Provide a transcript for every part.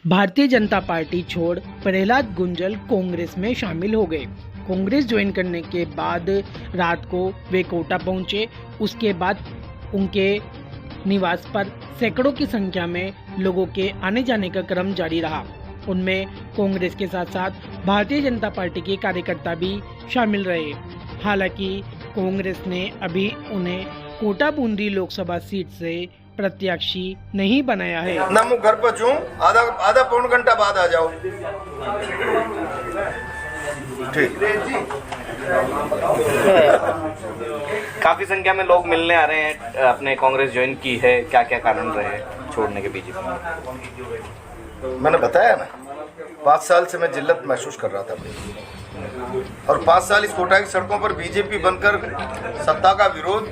Bharatiya Janata party छोड़ प्रहलाद गुंजल कांग्रेस में शामिल हो गए। कांग्रेस ज्वाइन करने के बाद रात को वे कोटा पहुंचे। उसके बाद उनके निवास पर सैकड़ों की संख्या में लोगों के आने जाने का क्रम जारी रहा। उनमें कांग्रेस के साथ साथ भारतीय जनता पार्टी के कार्यकर्ता भी शामिल रहे। हालांकि कांग्रेस ने अभी उन्हें कोटा बूंदी लोकसभा सीट से प्रत्याशी नहीं बनाया है। ना मैं घर पर हूँ, आधा पौन घंटा बाद आ जाओ। ठीक। काफी संख्या में लोग मिलने आ रहे हैं, अपने कांग्रेस ज्वाइन की है, क्या क्या कारण रहे छोड़ने के बीजेपी? मैंने बताया ना, 5 साल से मैं जिल्लत महसूस कर रहा था और 5 साल इस कोटा की सड़कों पर बीजेपी बनकर सत्ता का विरोध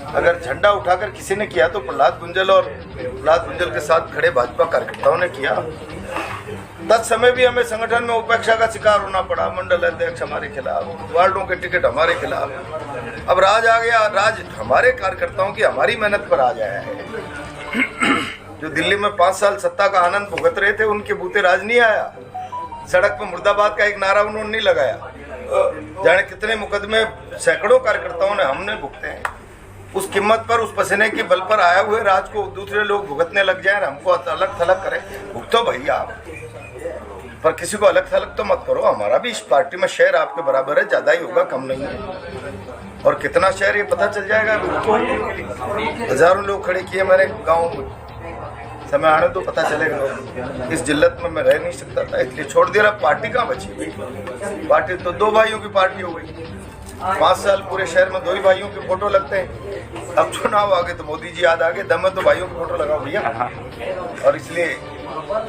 अगर झंडा उठाकर किसी ने किया तो प्रहलाद गुंजल के साथ खड़े भाजपा कार्यकर्ताओं ने किया। तत्समय भी हमें संगठन में उपेक्षा का शिकार होना पड़ा। मंडल अध्यक्ष हमारे खिलाफ, वार्डों के टिकट हमारे खिलाफ। अब राज आ गया, राज हमारे कार्यकर्ताओं की हमारी मेहनत पर आ जाया है। जो दिल्ली में 5 साल सत्ता का आनंद भुगत रहे थे, उनके बूते राज नहीं आया। सड़क पर मुर्दाबाद का एक नारा उन्होंने नहीं लगाया। जाने कितने मुकदमे सैकड़ों कार्यकर्ताओं ने हमने भुगते हैं। उस कीमत पर, उस पसीने के बल पर आए हुए राज को दूसरे लोग भुगतने लग जाए, हमको अलग थलग करें। भुगतो भैया आप, पर किसी को अलग थलग तो मत करो। हमारा भी इस पार्टी में शेयर आपके बराबर है, ज्यादा ही होगा, कम नहीं है। और कितना शेयर ये पता चल जाएगा। हजारों लोग खड़े किए मैंने गाँव में, समय आने तो पता चलेगा। इस जिल्लत में मैं रह नहीं सकता था, इसलिए छोड़ दिया। पार्टी कहाँ बची? पार्टी तो 2 भाइयों की पार्टी हो गई। 5 साल पूरे शहर में 2 ही भाइयों के फोटो लगते हैं। अब चुनाव आ गए तो मोदी जी याद आ गए। दम है तो भाइयों के फोटो लगाओ भैया। और इसलिए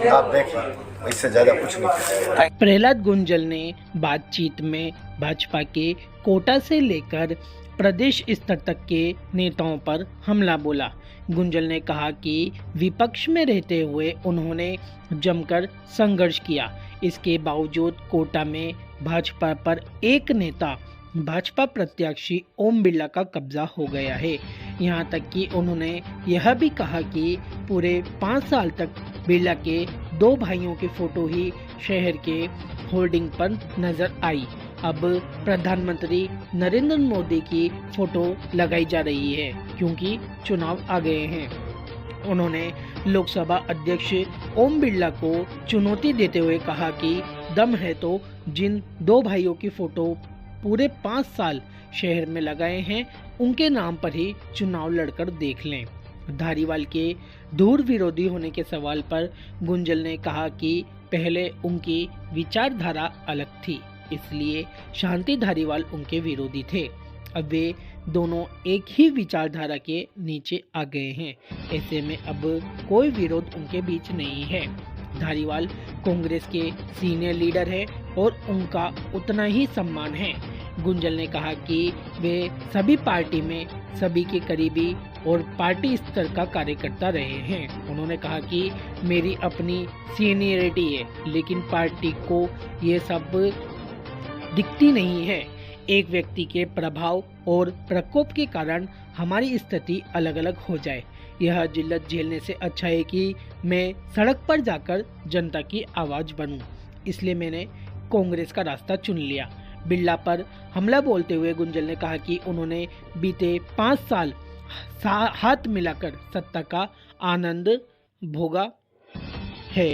आप देखिए, इससे ज्यादा कुछ नहीं। प्रहलाद गुंजल ने बातचीत में भाजपा के कोटा से लेकर प्रदेश स्तर तक के नेताओं पर हमला बोला। गुंजल ने कहा कि विपक्ष में रहते हुए उन्होंने जमकर संघर्ष किया। इसके बावजूद कोटा में भाजपा पर एक नेता भाजपा प्रत्याशी ओम बिरला का कब्जा हो गया है। यहां तक कि उन्होंने यह भी कहा कि पूरे 5 साल तक बिरला के 2 भाइयों की फोटो ही शहर के होर्डिंग पर नजर आई। अब प्रधानमंत्री नरेंद्र मोदी की फोटो लगाई जा रही है क्योंकि चुनाव आ गए हैं। उन्होंने लोकसभा अध्यक्ष ओम बिरला को चुनौती देते हुए कहा कि दम है तो जिन 2 भाइयों की फोटो पूरे 5 साल शहर में लगाए हैं, उनके नाम पर ही चुनाव लड़कर देख लें। धारीवाल के दूर विरोधी होने के सवाल पर गुंजल ने कहा कि पहले उनकी विचारधारा अलग थी, इसलिए शांति धारीवाल उनके विरोधी थे। अब वे दोनों एक ही विचारधारा के नीचे आ गए हैं। ऐसे में अब कोई विरोध उनके बीच नहीं है। धारीवाल कांग्रेस के सीनियर लीडर है और उनका उतना ही सम्मान है। गुंजल ने कहा कि वे सभी पार्टी में सभी के करीबी और पार्टी स्तर का कार्यकर्ता रहे हैं। उन्होंने कहा कि मेरी अपनी सीनियरिटी है, लेकिन पार्टी को ये सब दिखती नहीं है। एक व्यक्ति के प्रभाव और प्रकोप के कारण हमारी स्थिति अलग अलग हो जाए। यह जिल्लत झेलने से अच्छा है कि मैं सड़क पर जाकर जनता की आवाज़ बनूं। इसलिए मैंने कांग्रेस का रास्ता चुन लिया। बिरला पर हमला बोलते हुए गुंजल ने कहा कि उन्होंने बीते 5 साल हाथ मिलाकर सत्ता का आनंद भोगा